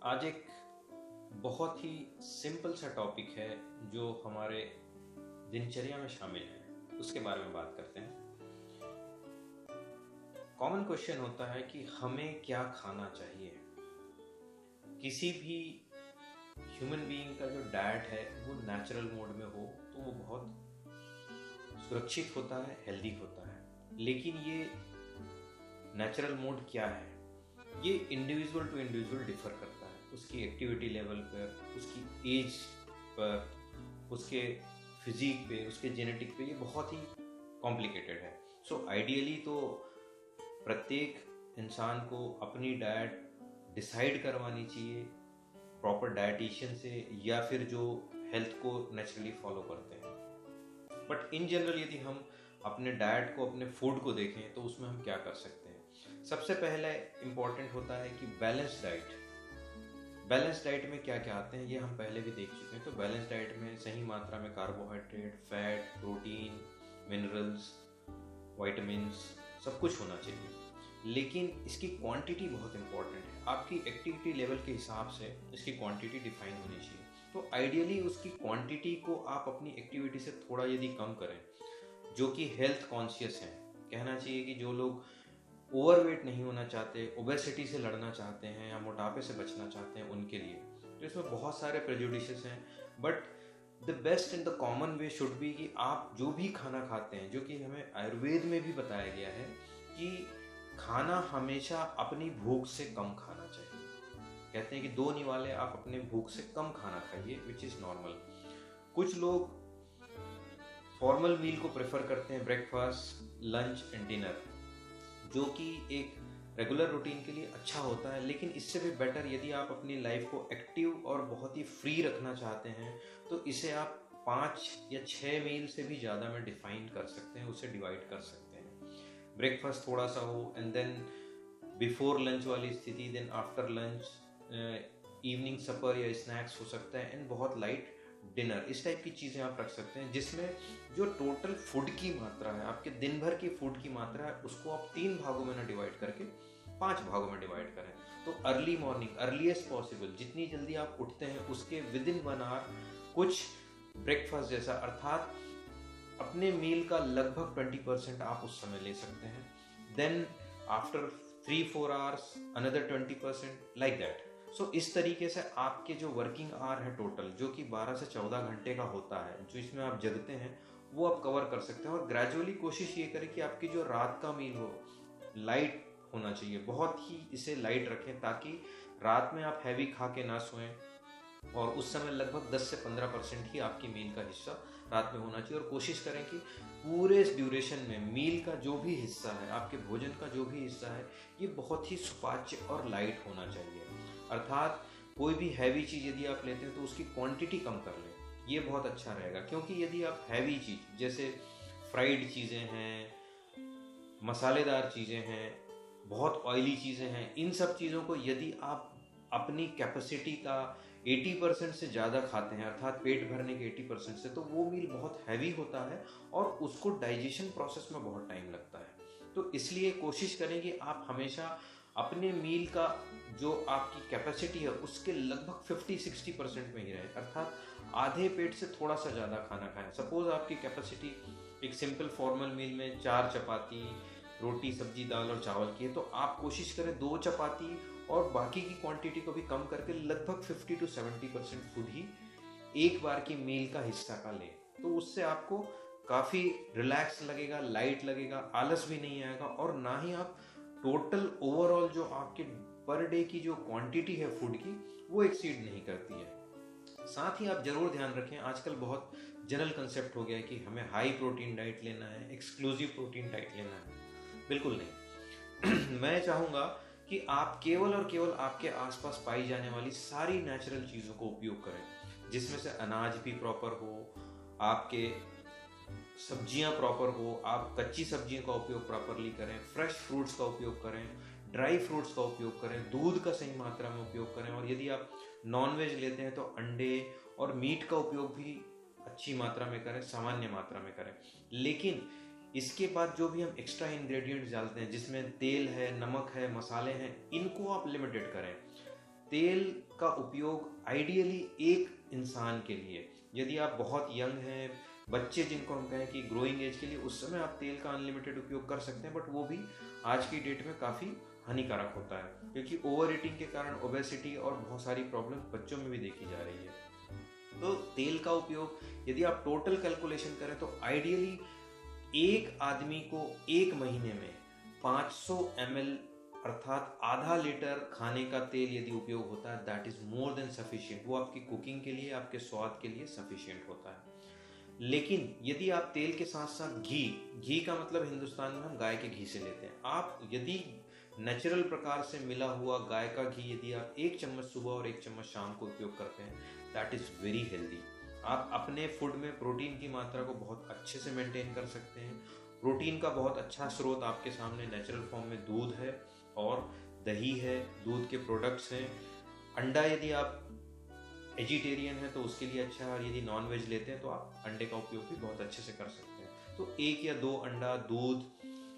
आज एक बहुत ही सिंपल सा टॉपिक है जो हमारे दिनचर्या में शामिल है, उसके बारे में बात करते हैं। कॉमन क्वेश्चन होता है कि हमें क्या खाना चाहिए। किसी भी ह्यूमन बीइंग का जो डाइट है वो नेचुरल मोड में हो तो वो बहुत सुरक्षित होता है, हेल्दी होता है। लेकिन ये नेचुरल मोड क्या है, ये इंडिविजुअल टू इंडिविजुअल डिफर करता है। उसकी एक्टिविटी लेवल पर, उसकी एज पर, उसके फिजिक पे, उसके जेनेटिक पे, ये बहुत ही कॉम्प्लिकेटेड है। सो आइडियली तो प्रत्येक इंसान को अपनी डाइट डिसाइड करवानी चाहिए प्रॉपर डाइटिशियन से, या फिर जो हेल्थ को नेचुरली फॉलो करते हैं। बट इन जनरल यदि हम अपने डाइट को, अपने फूड को देखें तो उसमें हम क्या कर सकते हैं। सबसे पहले इम्पॉर्टेंट होता है कि बैलेंस डाइट। बैलेंस डाइट में क्या क्या आते हैं ये हम पहले भी देख चुके हैं। तो बैलेंस डाइट में सही मात्रा में carbohydrate, fat, protein, minerals, vitamins सब कुछ होना चाहिए। लेकिन इसकी क्वांटिटी बहुत इंपॉर्टेंट है। आपकी एक्टिविटी लेवल के हिसाब से इसकी क्वांटिटी डिफाइन होनी चाहिए। तो आइडियली उसकी क्वांटिटी को आप अपनी एक्टिविटी से थोड़ा यदि कम करें, जो कि हेल्थ कॉन्शियस हैं, कहना चाहिए कि जो लोग ओवरवेट नहीं होना चाहते, ओबेसिटी से लड़ना चाहते हैं या मोटापे से बचना चाहते हैं, उनके लिए तो इसमें बहुत सारे प्रेजुडिसेस हैं। But the best in the common way should be कि आप जो भी खाना खाते हैं, जो कि हमें आयुर्वेद में भी बताया गया है कि खाना हमेशा अपनी भूख से कम खाना चाहिए। कहते हैं कि 2 निवाले आप अपने भूख से कम खाना खाइए, विच इज नॉर्मल। कुछ लोग फॉर्मल मील को प्रेफर करते हैं, ब्रेकफास्ट, लंच एंड डिनर, जो कि एक रेगुलर रूटीन के लिए अच्छा होता है। लेकिन इससे भी बेटर यदि आप अपनी लाइफ को एक्टिव और बहुत ही फ्री रखना चाहते हैं तो इसे आप 5 या 6 मील से भी ज़्यादा में डिफाइन कर सकते हैं, उसे डिवाइड कर सकते हैं। ब्रेकफास्ट थोड़ा सा हो, एंड देन बिफोर लंच वाली स्थिति, देन आफ्टर लंच इवनिंग सपर या स्नैक्स हो सकता है, एंड बहुत लाइट डिनर। इस टाइप की चीज़ें आप रख सकते हैं, जिसमें जो टोटल फूड की मात्रा है, आपके दिन भर की फूड की मात्रा है, उसको आप 3 भागों में ना डिवाइड करके 5 भागों में डिवाइड करें। तो अर्ली मॉर्निंग, अर्लीस्ट पॉसिबल, जितनी जल्दी आप उठते हैं उसके विद इन 1 आवर कुछ ब्रेकफास्ट जैसा, अर्थात अपने मील का लगभग 20% आप उस समय ले सकते हैं। Then after 3-4 hours another 20%, like that. So इस तरीके से आपके जो वर्किंग आवर है टोटल, जो कि 12 से 14 घंटे का होता है, जो इसमें आप जगते हैं, वो आप कवर कर सकते हैं। और ग्रेजुअली कोशिश ये करें कि आपकी जो रात का मील हो लाइट होना चाहिए, बहुत ही इसे लाइट रखें, ताकि रात में आप हैवी खा के ना सोएं। और उस समय लगभग 10 से 15% ही आपकी मील का हिस्सा रात में होना चाहिए। और कोशिश करें कि पूरे इस ड्यूरेशन में मील का जो भी हिस्सा है, आपके भोजन का जो भी हिस्सा है, ये बहुत ही सुपाच्य और लाइट होना चाहिए। अर्थात कोई भी हैवी चीज़ यदि आप लेते हैं तो उसकी क्वांटिटी कम कर लें, ये बहुत अच्छा रहेगा। क्योंकि यदि आप हैवी चीज़ जैसे फ्राइड चीज़ें हैं, मसालेदार चीज़ें हैं, बहुत ऑयली चीज़ें हैं, इन सब चीज़ों को यदि आप अपनी कैपेसिटी का 80% से ज़्यादा खाते हैं, अर्थात पेट भरने के 80% से, तो वो मील बहुत हैवी होता है और उसको डाइजेशन प्रोसेस में बहुत टाइम लगता है। तो इसलिए कोशिश करें कि आप हमेशा अपने मील का जो आपकी कैपेसिटी है उसके लगभग 50-60% में ही रहे, अर्थात आधे पेट से थोड़ा सा ज़्यादा खाना खाएं। सपोज आपकी कैपेसिटी एक सिंपल फॉर्मल मील में 4 चपाती, रोटी, सब्जी, दाल और चावल की है, तो आप कोशिश करें 2 चपाती और बाकी की क्वांटिटी को भी कम करके लगभग 50-70% फूड ही एक बार की मील का हिस्सा का लें। तो उससे आपको काफ़ी रिलैक्स लगेगा, लाइट लगेगा, आलस भी नहीं आएगा, और ना ही आप टोटल ओवरऑल जो आपके पर डे की जो क्वांटिटी है फूड की, वो एक्सीड नहीं करती है। साथ ही आप जरूर ध्यान रखें, आजकल बहुत जनरल कंसेप्ट हो गया है कि हमें हाई प्रोटीन डाइट लेना है, एक्सक्लूसिव प्रोटीन डाइट लेना है। बिल्कुल नहीं। मैं चाहूँगा कि आप केवल और केवल आपके आसपास पाई जाने वाली सारी नेचुरल चीज़ों को उपयोग करें, जिसमें से अनाज भी प्रॉपर हो, आपके सब्जियां प्रॉपर हो, आप कच्ची सब्जियों का उपयोग प्रॉपरली करें, फ्रेश फ्रूट्स का उपयोग करें, ड्राई फ्रूट्स का उपयोग करें, दूध का सही मात्रा में उपयोग करें, और यदि आप नॉन वेज लेते हैं तो अंडे और मीट का उपयोग भी अच्छी मात्रा में करें, सामान्य मात्रा में करें। लेकिन इसके बाद जो भी हम एक्स्ट्रा इंग्रेडिएंट्स डालते हैं, जिसमें तेल है, नमक है, मसाले हैं, इनको आप लिमिटेड करें। तेल का उपयोग आइडियली एक इंसान के लिए, यदि आप बहुत यंग हैं, बच्चे जिनको हम कहें कि ग्रोइंग एज के लिए, उस समय आप तेल का अनलिमिटेड उपयोग कर सकते हैं, बट वो भी आज की डेट में काफ़ी हानिकारक होता है, क्योंकि ओवर ईटिंग के कारण ओबेसिटी और बहुत सारी प्रॉब्लम बच्चों में भी देखी जा रही है। तो तेल का उपयोग यदि आप टोटल कैलकुलेशन करें तो आइडियली एक आदमी को एक महीने में 500 ml अर्थात आधा लीटर खाने का तेल यदि उपयोग होता है, that is more than sufficient. वो आपकी कुकिंग के लिए, आपके स्वाद के लिए सफिशिएंट होता है। लेकिन यदि आप तेल के साथ साथ घी का मतलब हिंदुस्तान में हम गाय के घी से लेते हैं। आप यदि नेचुरल प्रकार से मिला हुआ गाय का घी यदि आप 1 चम्मच सुबह और 1 चम्मच शाम को उपयोग करते हैं, दैट इज वेरी हेल्दी। आप अपने फूड में प्रोटीन की मात्रा को बहुत अच्छे से मेंटेन कर सकते हैं। प्रोटीन का बहुत अच्छा स्रोत आपके सामने नेचुरल फॉर्म में दूध है और दही है, दूध के प्रोडक्ट्स हैं। अंडा यदि आप वेजिटेरियन है तो उसके लिए अच्छा है, और यदि नॉन वेज लेते हैं तो आप अंडे का उपयोग भी बहुत अच्छे से कर सकते हैं। तो 1 या 2 अंडा, दूध,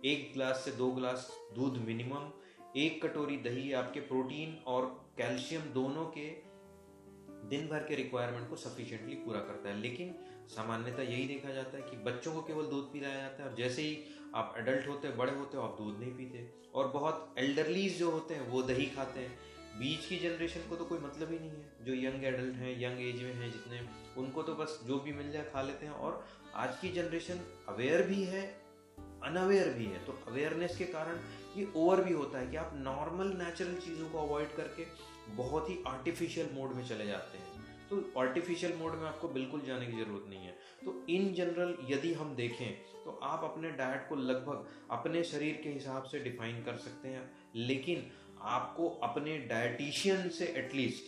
1 गिलास से 2 गिलास दूध मिनिमम, 1 कटोरी दही आपके प्रोटीन और कैल्शियम दोनों के दिन भर के रिक्वायरमेंट को सफिशिएंटली पूरा करता है। लेकिन सामान्यतः यही देखा जाता है कि बच्चों को केवल दूध पिलाया जाता है, और जैसे ही आप एडल्ट होते हैं, बड़े होते हो, आप दूध नहीं पीते। और बहुत एल्डरलीज जो होते हैं वो दही खाते हैं। बीच की जनरेशन को तो कोई मतलब ही नहीं है, जो यंग एडल्ट हैं, यंग एज में हैं जितने, उनको तो बस जो भी मिल जाए खा लेते हैं। और आज की जनरेशन अवेयर भी है, अनअवेयर भी है। तो अवेयरनेस के कारण ये ओवर भी होता है कि आप नॉर्मल नेचुरल चीज़ों को अवॉइड करके बहुत ही आर्टिफिशियल मोड में चले जाते हैं। तो आर्टिफिशियल मोड में आपको बिल्कुल जाने की ज़रूरत नहीं है। तो इन जनरल यदि हम देखें तो आप अपने डाइट को लगभग अपने शरीर के हिसाब से डिफाइन कर सकते हैं, लेकिन आपको अपने डाइटिशियन से एटलीस्ट,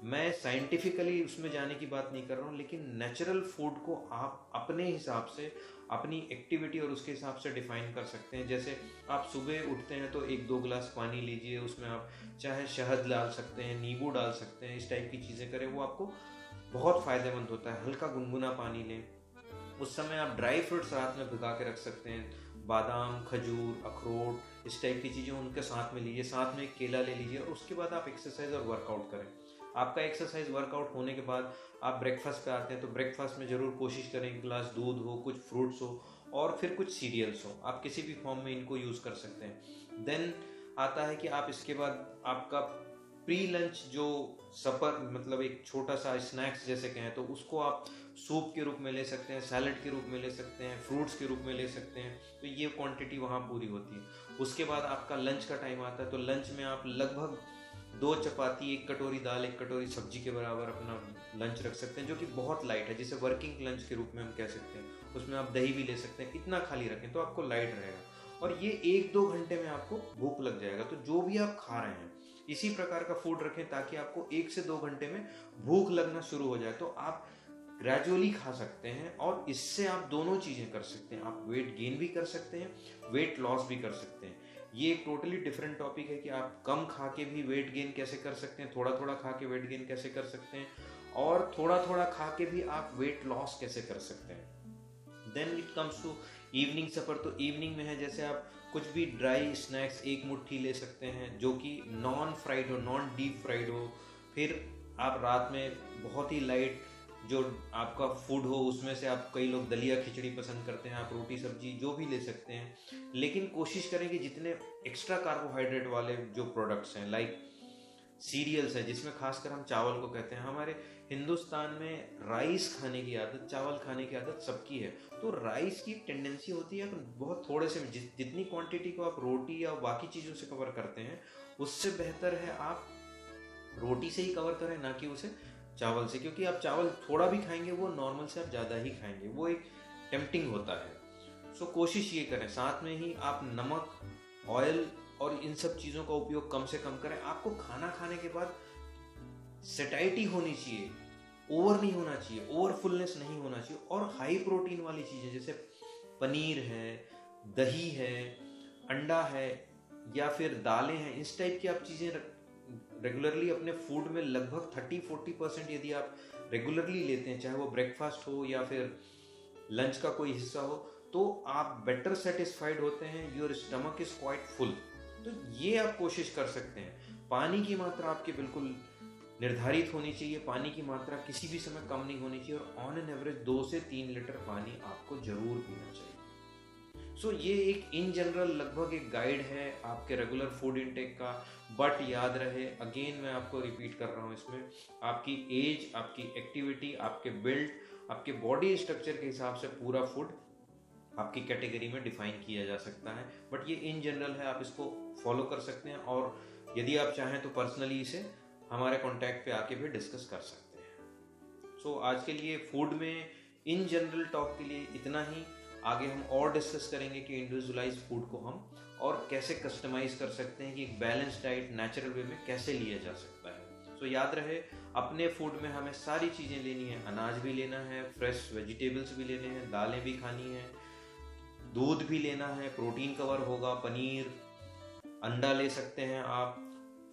मैं साइंटिफिकली उसमें जाने की बात नहीं कर रहा हूँ, लेकिन नेचुरल फूड को आप अपने हिसाब से, अपनी एक्टिविटी और उसके हिसाब से डिफाइन कर सकते हैं। जैसे आप सुबह उठते हैं तो 1-2 गिलास पानी लीजिए, उसमें आप चाहे शहद डाल सकते हैं, नींबू डाल सकते हैं, इस टाइप की चीज़ें करें, वो आपको बहुत फ़ायदेमंद होता है। हल्का गुनगुना पानी लें। उस समय आप ड्राई फ्रूट्स रात में भिगा के रख सकते हैं, बादाम, खजूर, अखरोट, इस टाइप की चीज़ें उनके साथ में लीजिए, साथ में एक केला ले लीजिए, और उसके बाद आप एक्सरसाइज और वर्कआउट करें। आपका एक्सरसाइज वर्कआउट होने के बाद आप ब्रेकफास्ट पे आते हैं, तो ब्रेकफास्ट में ज़रूर कोशिश करें 1 गिलास दूध हो, कुछ फ्रूट्स हो, और फिर कुछ सीरियल्स हो। आप किसी भी फॉर्म में इनको यूज़ कर सकते हैं। देन आता है कि आप इसके बाद आपका प्री लंच जो सपर, मतलब एक छोटा सा स्नैक्स जैसे कहें, तो उसको आप सूप के रूप में ले सकते हैं, सैलड के रूप में ले सकते हैं, फ्रूट्स के रूप में ले सकते हैं। तो ये क्वांटिटी वहाँ पूरी होती है। उसके बाद आपका लंच का टाइम आता है, तो लंच में आप लगभग 2 चपाती, 1 कटोरी दाल, 1 कटोरी सब्जी के बराबर अपना लंच रख सकते हैं, जो कि बहुत लाइट है, जिसे वर्किंग लंच के रूप में हम कह सकते हैं। उसमें आप दही भी ले सकते हैं, इतना खाली रखें तो आपको लाइट रहेगा, और ये 1-2 घंटे में आपको भूख लग जाएगा। तो जो भी आप खा रहे हैं इसी प्रकार का फूड रखें, ताकि आपको 1 से 2 घंटे में भूख लगना शुरू हो जाए। तो आप ग्रेजुअली खा सकते हैं, और इससे आप दोनों चीज़ें कर सकते हैं। आप वेट गेन भी कर सकते हैं, वेट लॉस भी कर सकते हैं। ये एक टोटली डिफरेंट टॉपिक है कि आप कम खा के भी वेट गेन कैसे कर सकते हैं, थोड़ा थोड़ा खा के वेट गेन कैसे कर सकते हैं, और थोड़ा थोड़ा खा के भी आप वेट लॉस कैसे कर सकते हैं। Then it comes to evening suffer. तो इवनिंग में है, जैसे आप कुछ भी ड्राई स्नैक्स 1 मुट्ठी ले सकते हैं, जो कि नॉन फ्राइड हो, नॉन डीप फ्राइड हो। फिर आप रात में बहुत ही लाइट जो आपका फूड हो, उसमें से आप, कई लोग दलिया खिचड़ी पसंद करते हैं, आप रोटी सब्जी जो भी ले सकते हैं। लेकिन कोशिश करें कि जितने एक्स्ट्रा कार्बोहाइड्रेट वाले जो प्रोडक्ट्स हैं, लाइक सीरियल्स है, जिसमें खासकर हम चावल को कहते हैं, हमारे हिंदुस्तान में राइस खाने की आदत, चावल खाने की आदत सबकी है। तो राइस की टेंडेंसी होती है बहुत थोड़े से, जितनी क्वांटिटी को आप रोटी या बाकी चीज़ों से कवर करते हैं, उससे बेहतर है आप रोटी से ही कवर करें, ना कि उसे चावल से। क्योंकि आप चावल थोड़ा भी खाएंगे, वो नॉर्मल से आप ज़्यादा ही खाएंगे, वो एक टेम्पटिंग होता है। सो कोशिश ये करें, साथ में ही आप नमक, ऑयल और इन सब चीज़ों का उपयोग कम से कम करें। आपको खाना खाने के बाद सेटाइटी होनी चाहिए, ओवर नहीं होना चाहिए, ओवरफुलनेस नहीं होना चाहिए। और हाई प्रोटीन वाली चीज़ें जैसे पनीर है, दही है, अंडा है, या फिर दालें हैं, इस टाइप की आप चीज़ें रेगुलरली अपने फूड में लगभग 30-40% यदि आप रेगुलरली लेते हैं, चाहे वो ब्रेकफास्ट हो या फिर लंच का कोई हिस्सा हो, तो आप बेटर सेटिस्फाइड होते हैं, your stomach is quite full. तो ये आप कोशिश कर सकते हैं। पानी की मात्रा आपकी बिल्कुल निर्धारित होनी चाहिए, पानी की मात्रा किसी भी समय कम नहीं होनी चाहिए और ऑन एन एवरेज 2 से 3 लीटर पानी आपको जरूर पीना चाहिए। सो ये एक इन जनरल लगभग एक गाइड है आपके रेगुलर फूड इनटेक का। बट याद रहे, अगेन मैं आपको रिपीट कर रहा हूँ, इसमें आपकी एज, आपकी एक्टिविटी, आपके बिल्ड, आपके बॉडी स्ट्रक्चर के हिसाब से पूरा फूड आपकी कैटेगरी में डिफाइन किया जा सकता है। बट ये इन जनरल है, आप इसको फॉलो कर सकते हैं और यदि आप चाहें तो पर्सनली इसे हमारे कॉन्टैक्ट पे आके भी डिस्कस कर सकते हैं। सो आज के लिए फूड में इन जनरल टॉक के लिए इतना ही। आगे हम और डिस्कस करेंगे कि इंडिविजुअलाइज फूड को हम और कैसे कस्टमाइज कर सकते हैं, कि एक बैलेंस डाइट नेचुरल वे में कैसे लिया जा सकता है। सो याद रहे, अपने फूड में हमें सारी चीज़ें लेनी है, अनाज भी लेना है, फ्रेश वेजिटेबल्स भी लेने हैं, दालें भी खानी है, दूध भी लेना है, प्रोटीन कवर होगा, पनीर, अंडा ले सकते हैं आप,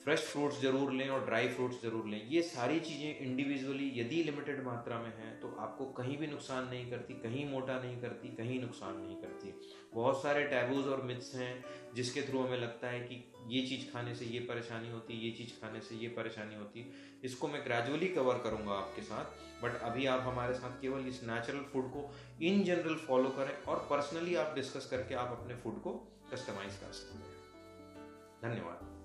फ्रेश फ्रूट्स जरूर लें और ड्राई फ्रूट्स जरूर लें। ये सारी चीज़ें इंडिविजुअली यदि लिमिटेड मात्रा में हैं तो आपको कहीं भी नुकसान नहीं करती, कहीं मोटा नहीं करती, कहीं नुकसान नहीं करती। बहुत सारे टैबूज और मिथ्स हैं जिसके थ्रू हमें लगता है कि ये चीज़ खाने से ये परेशानी होती है, ये चीज़ खाने से ये परेशानी होती है। इसको मैं ग्रेजुअली कवर करूँगा आपके साथ। बट अभी आप हमारे साथ केवल इस नेचुरल फूड को इन जनरल फॉलो करें और पर्सनली आप डिस्कस करके आप अपने फूड को कस्टमाइज कर सकते हैं। धन्यवाद।